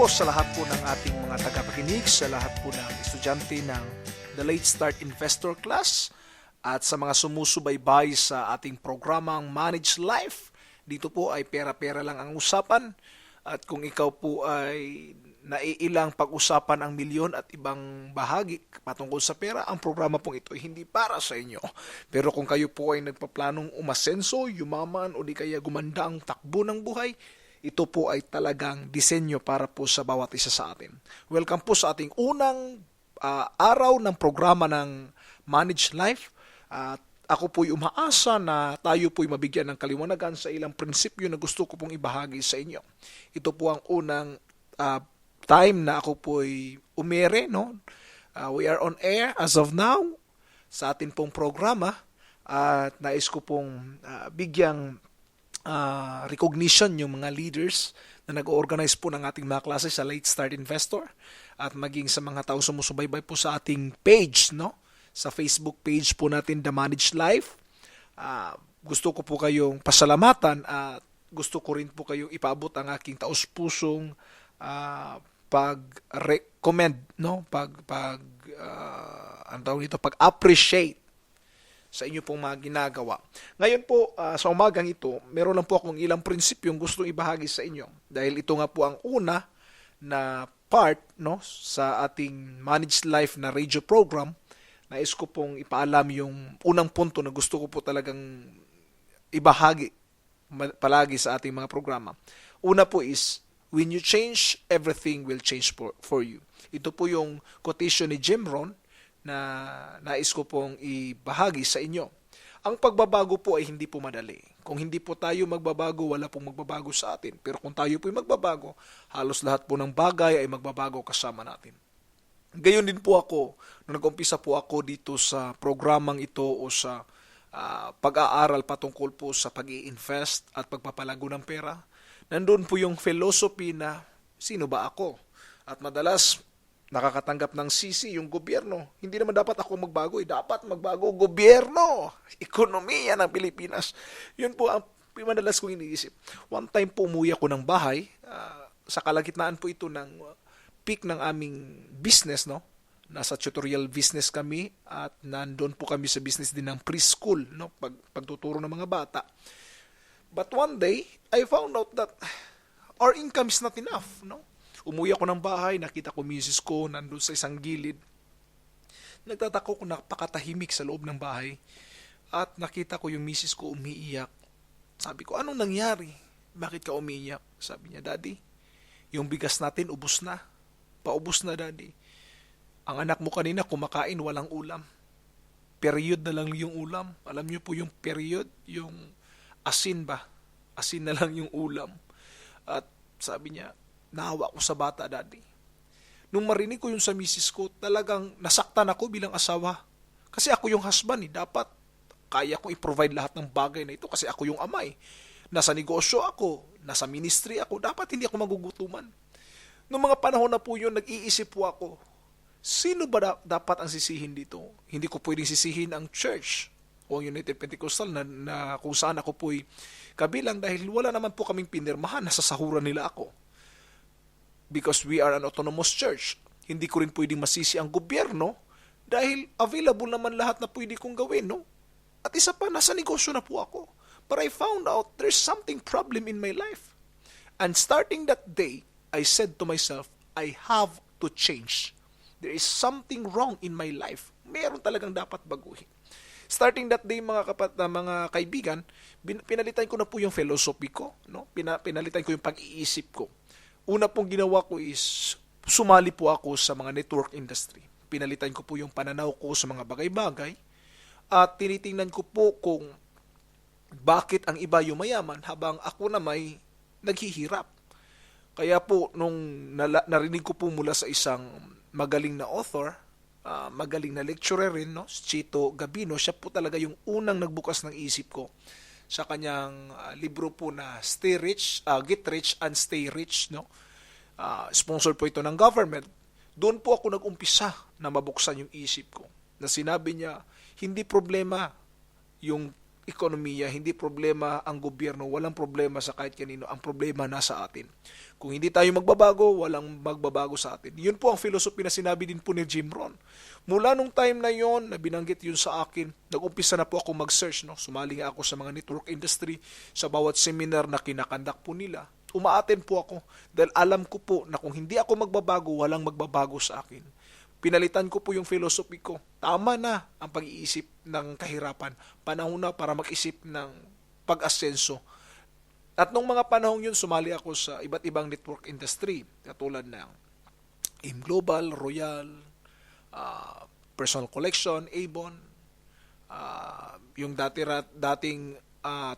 po sa lahat po ng ating mga tagapakinig, sa lahat po ng estudyante ng The Late Start Investor Class at sa mga sumusubaybay sa ating programang Manage Life. Dito po ay pera-pera lang ang usapan at kung ikaw po ay naiilang pag-usapan ang milyon at ibang bahagi patungkol sa pera, ang programa pong ito ay hindi para sa inyo. Pero kung kayo po ay nagpaplanong umasenso, yumaman o di kaya gumanda ang takbo ng buhay, ito po ay talagang disenyo para po sa bawat isa sa atin. Welcome po sa ating unang araw ng programa ng Manage Life. At ako po'y umaasa na tayo po'y mabigyan ng kaliwanagan sa ilang prinsipyo na gusto ko pong ibahagi sa inyo. Ito po ang unang time na ako po'y umere, no? We are on air as of now sa atin pong programa at nais ko pong bigyang recognition yung mga leaders na nag-organize po ng ating mga klase sa Late Start Investor at maging sa mga tao sumusubaybay po sa ating page, no? Sa Facebook page po natin, The Managed Life. Gusto ko po kayong pasalamatan at gusto ko rin po kayong ipaabot ang aking taus-pusong pag-recommend, no? Pag-appreciate sa inyo pong mga ginagawa. Ngayon po, sa umagang ito, meron lang po akong ilang prinsipyong gustong ibahagi sa inyo. Dahil ito nga po ang una na part, no, sa ating Managed Life na radio program. Nais ko pong ipaalam yung unang punto na gusto ko po talagang ibahagi palagi sa ating mga programa. Una po is, when you change, everything will change for you. Ito po yung quotation ni Jim Rohn na nais ko pong ibahagi sa inyo. Ang pagbabago po ay hindi po madali. Kung hindi po tayo magbabago, wala pong magbabago sa atin. Pero kung tayo po ay magbabago, halos lahat po ng bagay ay magbabago kasama natin. Gayon din po ako, nung nag-umpisa po ako dito sa programang ito o sa pag-aaral patungkol po sa pag-i-invest at pagpapalago ng pera, nandun po yung philosophy na sino ba ako? At madalas, nakakatanggap ng sisi yung gobyerno. Hindi naman dapat ako magbago. Dapat magbago gobyerno. Ekonomiya ng Pilipinas. Yun po ang madalas kong iniisip. One time po umuwi ako ng bahay. Sa kalagitnaan po ito ng peak ng aming business, no? Nasa tutorial business kami at nandun po kami sa business din ng preschool, no? Pagtuturo ng mga bata. But one day, I found out that our income is not enough, no? Umuwi ako ng bahay, nakita ko misis ko nandun sa isang gilid. Nagtatako ko, napakatahimik sa loob ng bahay. At nakita ko yung misis ko umiiyak. Sabi ko, anong nangyari? Bakit ka umiiyak? Sabi niya, Daddy, yung bigas natin ubos na. Paubos na, Daddy. Ang anak mo kanina kumakain, walang ulam. Period na lang yung ulam. Alam niyo po yung period, yung asin ba? Asin na lang yung ulam. At sabi niya, naawa ko sa bata, Daddy. Nung marinig ko yung sa misis ko, talagang nasaktan ako bilang asawa. Kasi ako yung husband, dapat kaya ko i-provide lahat ng bagay na ito kasi ako yung amay. Nasa negosyo ako, nasa ministry ako, dapat hindi ako magugutuman. Noong mga panahon na po yun, nag-iisip po ako, sino ba dapat ang sisihin dito? Hindi ko pwedeng sisihin ang church o ang United Pentecostal na kung saan ako po'y kabilang dahil wala naman po kaming pinirmahan, nasa sahuran nila ako. Because we are an autonomous church. Hindi ko rin pwedeng masisi ang gobyerno dahil available naman lahat na pwede kong gawin, no? At isa pa, nasa negosyo na po ako. But I found out there's something problem in my life. And starting that day, I said to myself, I have to change. There is something wrong in my life. Meron talagang dapat baguhin. Starting that day, mga kaibigan, pinalitan ko na po yung philosophy ko, no? Pinalitan ko yung pag-iisip ko. Una pong ginawa ko is sumali po ako sa mga network industry. Pinalitan ko po yung pananaw ko sa mga bagay-bagay at tinitingnan ko po kung bakit ang iba yumayaman habang ako na may naghihirap. Kaya po nung narinig ko po mula sa isang magaling na author, magaling na lecturer rin, no? Chito Gabino, siya po talaga yung unang nagbukas ng isip ko sa kanyang libro po na Get Rich and Stay Rich, no? Sponsor po ito ng government. Doon po ako nag-umpisa na mabuksan yung isip ko. Na sinabi niya, hindi problema yung ekonomiya, hindi problema ang gobyerno, walang problema sa kahit kanino, ang problema nasa atin. Kung hindi tayo magbabago, walang magbabago sa atin. Yun po ang philosophy na sinabi din po ni Jim Rohn. Mula nung time na yon na binanggit yun sa akin, nag-umpisa na po ako mag-search, no? Sumali nga ako sa mga network industry, sa bawat seminar na kinakandak po nila. Umaaten po ako dahil alam ko po na kung hindi ako magbabago, walang magbabago sa akin. Pinalitan ko po yung philosophy ko. Tama na ang pag-iisip ng kahirapan. Panahon na para mag-isip ng pag-asenso. At nung mga panahon yun, sumali ako sa iba't ibang network industry. Katulad ng AIM Global, Royal, Personal Collection, Avon, yung dating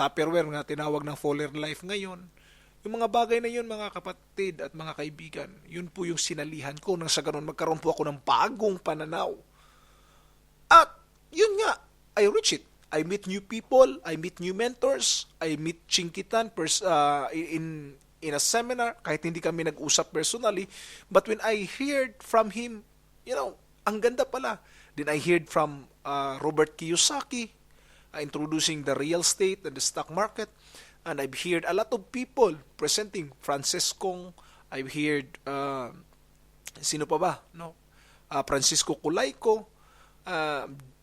Tupperware na tinawag ng Fuller Life ngayon. Yung mga bagay na yun, mga kapatid at mga kaibigan, yun po yung sinalihan ko nang sa ganun magkaroon po ako ng bagong pananaw. At yun nga, I reach it. I meet new people, I meet new mentors, I meet Chinkitan in a seminar, kahit hindi kami nag-usap personally, but when I heard from him, ang ganda pala. Then I heard from Robert Kiyosaki, introducing the real estate and the stock market. And I've heard a lot of people presenting. Francisco, I've heard, sino pa ba? No? Francisco Culayco,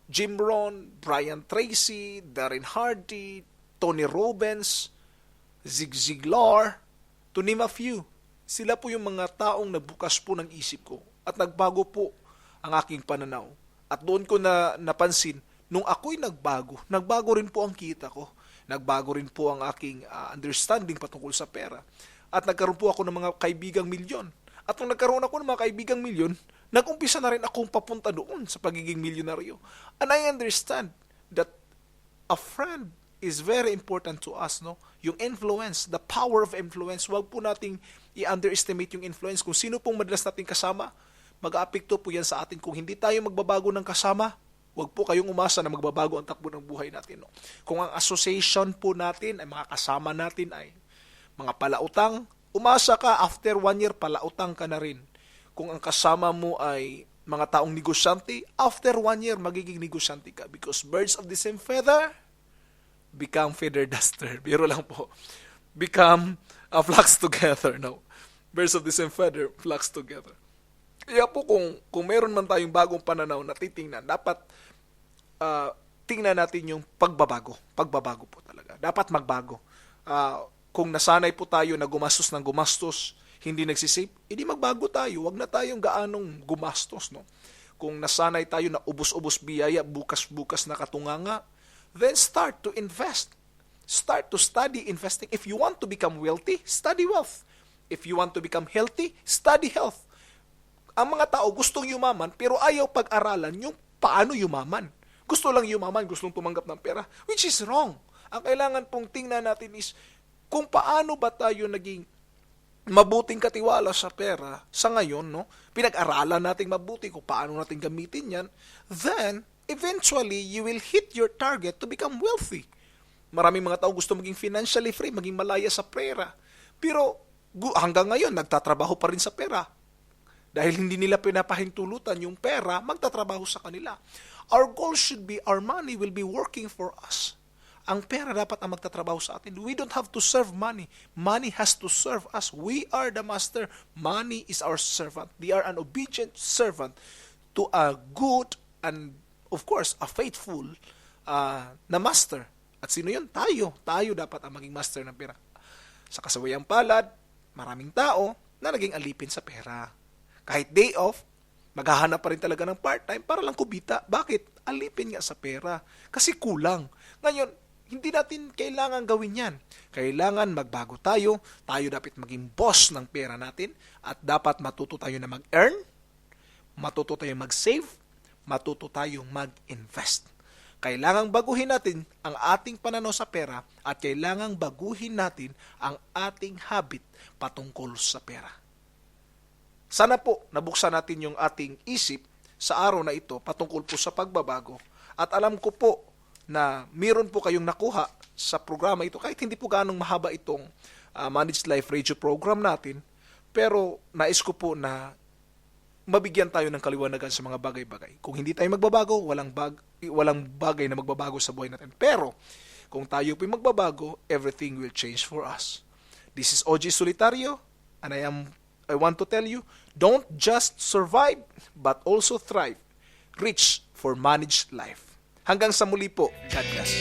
Jim Rohn, Brian Tracy, Darren Hardy, Tony Robbins, Zig Ziglar, to name a few. Sila po yung mga taong nagbukas po ng isip ko at nagbago po ang aking pananaw. At doon ko na napansin, nung ako'y nagbago rin po ang kita ko. Nagbago rin po ang aking understanding patungkol sa pera. At nagkaroon po ako ng mga kaibigang milyon. At nung nagkaroon ako ng mga kaibigang milyon, nag-umpisa na rin akong papunta doon sa pagiging milyonaryo. And I understand that a friend is very important to us, no? Yung influence, the power of influence, wag po nating i-underestimate yung influence. Kung sino pong madalas nating kasama, mag-aapekto po yan sa atin. Kung hindi tayo magbabago ng kasama, wag po kayong umasa na magbabago ang takbo ng buhay natin. No? Kung ang association po natin, ay mga kasama natin ay mga palautang, umasa ka, after 1 year, palautang ka na rin. Kung ang kasama mo ay mga taong negosyante, after 1 year, magiging negosyante ka. Because birds of the same feather become feather duster. Biro lang po. Become flocks together. No? Birds of the same feather, flocks together. Kaya po kung meron man tayong bagong pananaw na titingnan, dapat tingnan natin yung pagbabago. Pagbabago po talaga. Dapat magbago. Kung nasanay po tayo na gumastos ng gumastos, hindi nagsisave, hindi magbago tayo. Wag na tayong gaanong gumastos. No? Kung nasanay tayo na ubos-ubos biyaya, bukas-bukas na katunganga, then start to invest. Start to study investing. If you want to become wealthy, study wealth. If you want to become healthy, study health. Ang mga tao gustong yumaman pero ayaw pag-aralan yung paano yumaman. Gusto lang yumaman, gustong tumanggap ng pera, which is wrong. Ang kailangan pong tingnan natin is kung paano ba tayo naging mabuting katiwala sa pera sa ngayon, no? Pinag-aralan natin mabuti kung paano natin gamitin yan, then eventually you will hit your target to become wealthy. Maraming mga tao gusto maging financially free, maging malaya sa pera. Pero hanggang ngayon, nagtatrabaho pa rin sa pera. Dahil hindi nila pinapahintulutan yung pera, magtatrabaho sa kanila. Our goal should be, our money will be working for us. Ang pera dapat ang magtatrabaho sa atin. We don't have to serve money. Money has to serve us. We are the master. Money is our servant. They are an obedient servant to a good and, of course, a faithful na master. At sino yun? Tayo. Tayo dapat ang maging master ng pera. Sa kasawayang palad, maraming tao na naging alipin sa pera. Kahit day off, maghahanap pa rin talaga ng part-time para lang kubita. Bakit? Alipin nga sa pera. Kasi kulang. Ngayon, hindi natin kailangan gawin yan. Kailangan magbago tayo. Tayo dapat maging boss ng pera natin. At dapat matuto tayo na mag-earn. Matuto tayo mag-save. Matuto tayong mag-invest. Kailangang baguhin natin ang ating pananaw sa pera at kailangang baguhin natin ang ating habit patungkol sa pera. Sana po nabuksan natin yung ating isip sa araw na ito patungkol po sa pagbabago. At alam ko po na meron po kayong nakuha sa programa ito kahit hindi po ganong mahaba itong Managed Life Radio program natin. Pero nais ko po na mabigyan tayo ng kaliwanagan sa mga bagay-bagay. Kung hindi tayo magbabago, walang bagay na magbabago sa buhay natin. Pero Kung tayo po'y magbabago, everything will change for us. This is OG Solitario, and I want to tell you, don't just survive, but also thrive. Reach for managed life. Hanggang sa muli po, God bless.